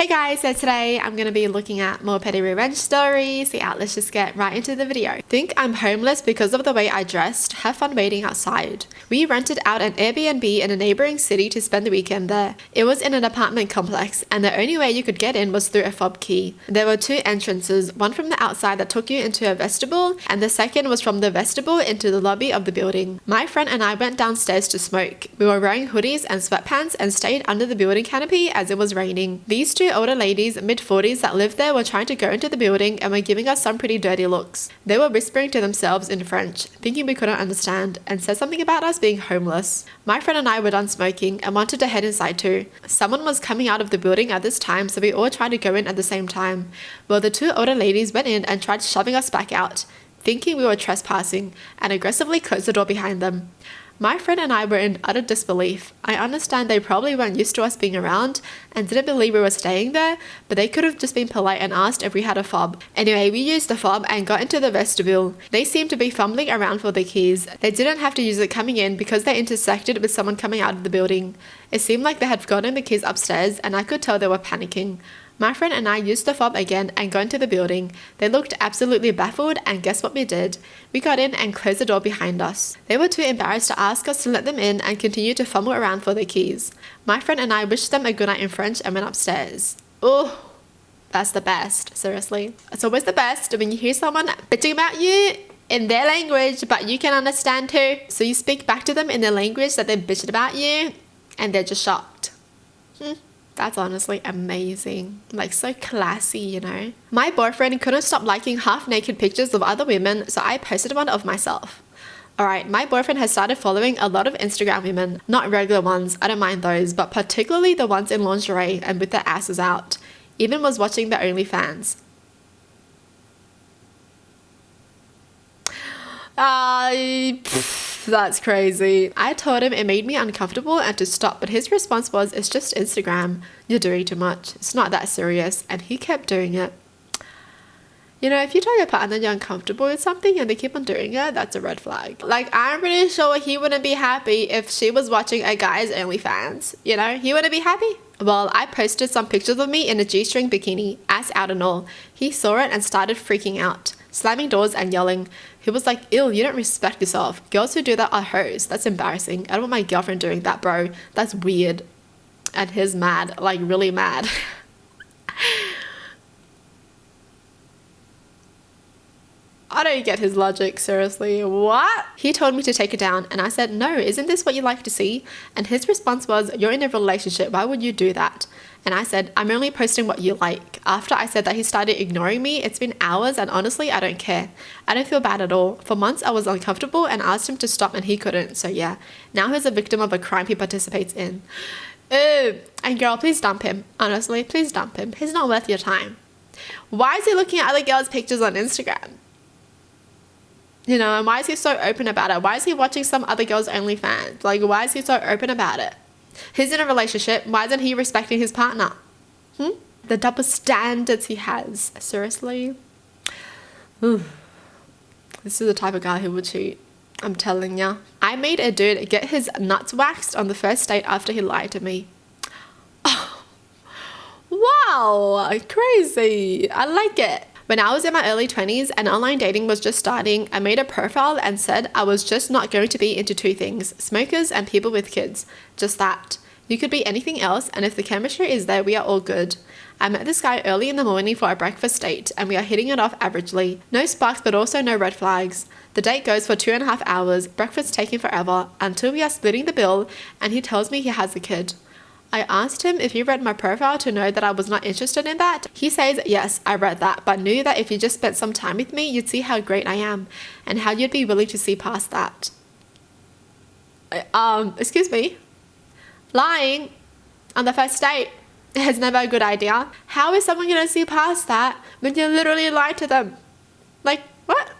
Hey guys, so today I'm going to be looking at more petty revenge stories. Yeah, let's just get right into the video. Think I'm homeless because of the way I dressed? Have fun waiting outside. We rented out an Airbnb in a neighboring city to spend the weekend there. It was in an apartment complex and the only way you could get in was through a fob key. There were two entrances, one from the outside that took you into a vestibule and the second was from the vestibule into the lobby of the building. My friend and I went downstairs to smoke. We were wearing hoodies and sweatpants and stayed under the building canopy as it was raining. These two older ladies, mid-40s, that lived there were trying to go into the building and were giving us some pretty dirty looks. They were whispering to themselves in French, thinking we couldn't understand, and said something about us being homeless. My friend and I were done smoking and wanted to head inside too. Someone was coming out of the building at this time, so we all tried to go in at the same time. Well, the two older ladies went in and tried shoving us back out, thinking we were trespassing, and aggressively closed the door behind them. My friend and I were in utter disbelief. I understand they probably weren't used to us being around and didn't believe we were staying there, but they could have just been polite and asked if we had a fob. Anyway, we used the fob and got into the vestibule. They seemed to be fumbling around for the keys. They didn't have to use it coming in because they intersected with someone coming out of the building. It seemed like they had forgotten the keys upstairs and I could tell they were panicking. My friend and I used the fob again and got into the building. They looked absolutely baffled and guess what we did? We got in and closed the door behind us. They were too embarrassed to ask us to let them in and continued to fumble around for their keys. My friend and I wished them a good night in French and went upstairs. Oh, that's the best, seriously. It's always the best when you hear someone bitching about you in their language but you can understand too. So you speak back to them in their language that they bitched about you and they're just shocked. That's honestly amazing. Like, so classy, you know? My boyfriend couldn't stop liking half-naked pictures of other women, so I posted one of myself. Alright, my boyfriend has started following a lot of Instagram women. Not regular ones, I don't mind those, but particularly the ones in lingerie and with their asses out. Even was watching their OnlyFans. That's crazy. I told him it made me uncomfortable and to stop, but his response was, it's just Instagram. You're doing too much. It's not that serious. And he kept doing it. You know, if you tell your partner you're uncomfortable with something and they keep on doing it, that's a red flag. Like, I'm pretty sure he wouldn't be happy if she was watching a guy's OnlyFans. You know, he wouldn't be happy. Well, I posted some pictures of me in a G-string bikini, ass out and all. He saw it and started freaking out, slamming doors and yelling. He was like, ew, you don't respect yourself. Girls who do that are hoes. That's embarrassing. I don't want my girlfriend doing that, bro. That's weird. And he's mad, like really mad. I don't get his logic, seriously. What? He told me to take it down and I said, no, isn't this what you like to see? And his response was, you're in a relationship, why would you do that? And I said, I'm only posting what you like. After I said that, he started ignoring me. It's been hours and honestly, I don't care. I don't feel bad at all. For months, I was uncomfortable and asked him to stop and he couldn't. So yeah, now he's a victim of a crime he participates in. Ew. And girl, please dump him. Honestly, please dump him. He's not worth your time. Why is he looking at other girls' pictures on Instagram? You know, and why is he so open about it? Why is he watching some other girl's OnlyFans? Like, why is he so open about it? He's in a relationship. Why isn't he respecting his partner? The double standards he has. Seriously? Ooh. This is the type of guy who would cheat. I'm telling ya. I made a dude get his nuts waxed on the first date after he lied to me. Oh. Wow. Crazy. I like it. When I was in my early 20s and online dating was just starting, I made a profile and said I was just not going to be into two things, smokers and people with kids. Just that. You could be anything else, and if the chemistry is there, we are all good. I met this guy early in the morning for a breakfast date, and we are hitting it off averagely. No sparks, but also no red flags. The date goes for 2.5 hours, breakfast taking forever, until we are splitting the bill, and he tells me he has a kid. I asked him if he read my profile to know that I was not interested in that. He says, yes, I read that, but knew that if you just spent some time with me, you'd see how great I am and how you'd be willing to see past that. Excuse me? Lying on the first date is never a good idea. How is someone going to see past that when you literally lied to them? Like, what?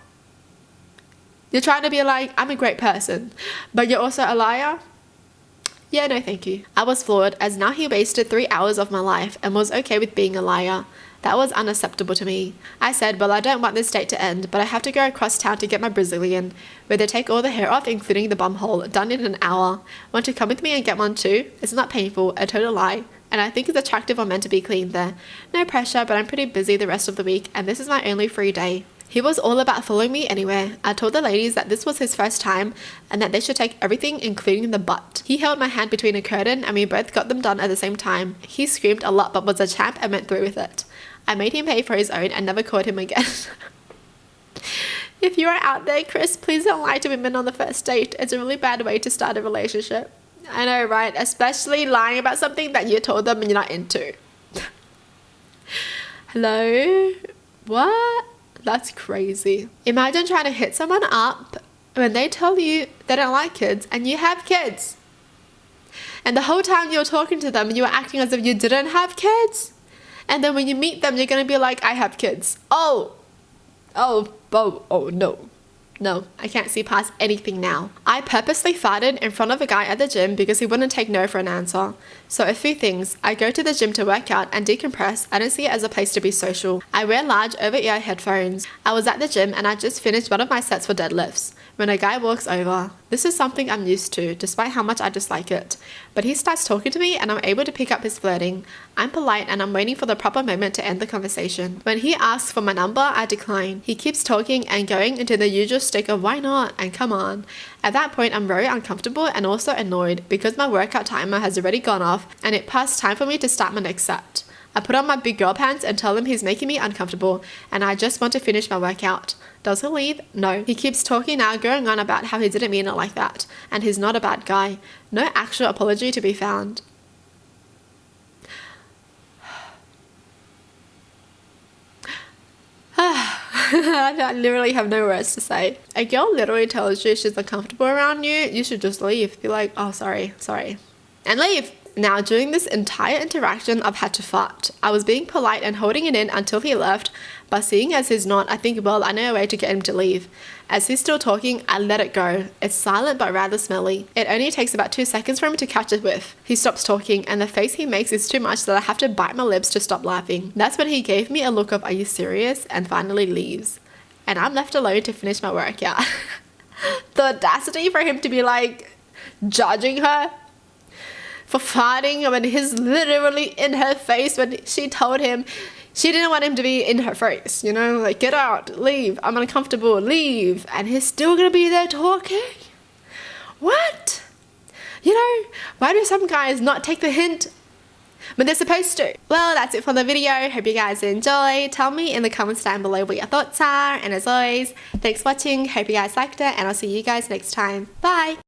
You're trying to be like, I'm a great person, but you're also a liar? Yeah, no thank you. I was floored as now he wasted 3 hours of my life and was okay with being a liar. That was unacceptable to me. I said, well, I don't want this date to end, but I have to go across town to get my Brazilian, where they take all the hair off, including the bum hole, done in an hour. Want to come with me and get one too? It's not painful, a total lie. and I think it's attractive or meant to be clean there. No pressure, but I'm pretty busy the rest of the week, and this is my only free day. He was all about following me anywhere. I told the ladies that this was his first time and that they should take everything, including the butt. He held my hand between a curtain and we both got them done at the same time. He screamed a lot but was a champ and went through with it. I made him pay for his own and never caught him again. If you are out there, Chris, please don't lie to women on the first date. It's a really bad way to start a relationship. I know, right? Especially lying about something that you told them and you're not into. Hello? What? That's crazy. Imagine trying to hit someone up when they tell you they don't like kids and you have kids. And the whole time you're talking to them, you were acting as if you didn't have kids. And then when you meet them, you're going to be like, I have kids. Oh, no. No, I can't see past anything now. I purposely farted in front of a guy at the gym because he wouldn't take no for an answer. So a few things. I go to the gym to work out and decompress. I don't see it as a place to be social. I wear large over-ear headphones. I was at the gym and I just finished one of my sets for deadlifts. When a guy walks over, this is something I'm used to, despite how much I dislike it. But he starts talking to me and I'm able to pick up his flirting. I'm polite and I'm waiting for the proper moment to end the conversation. When he asks for my number, I decline. He keeps talking and going into the usual stick of why not and come on. At that point, I'm very uncomfortable and also annoyed because my workout timer has already gone off and it passed time for me to start my next set. I put on my big girl pants and tell him he's making me uncomfortable and I just want to finish my workout. Does he leave? No. He keeps talking now, going on about how he didn't mean it like that and he's not a bad guy. No actual apology to be found. I literally have no words to say. A girl literally tells you she's uncomfortable around you, you should just leave. Be like, oh, sorry, and leave. Now, during this entire interaction, I've had to fart. I was being polite and holding it in until he left, but seeing as he's not, I think, well, I know a way to get him to leave. As he's still talking, I let it go. It's silent but rather smelly. It only takes about 2 seconds for him to catch a whiff. He stops talking and the face he makes is too much that I have to bite my lips to stop laughing. That's when he gave me a look of, are you serious? And finally leaves. And I'm left alone to finish my workout. The audacity for him to be like, judging her for farting when he's literally in her face when she told him she didn't want him to be in her face, you know, like, get out, leave, I'm uncomfortable, leave, and he's still gonna be there talking? What? You know, why do some guys not take the hint when they're supposed to? Well, that's it for the video. Hope you guys enjoyed. Tell me in the comments down below what your thoughts are, and as always, thanks for watching. Hope you guys liked it, and I'll see you guys next time. Bye!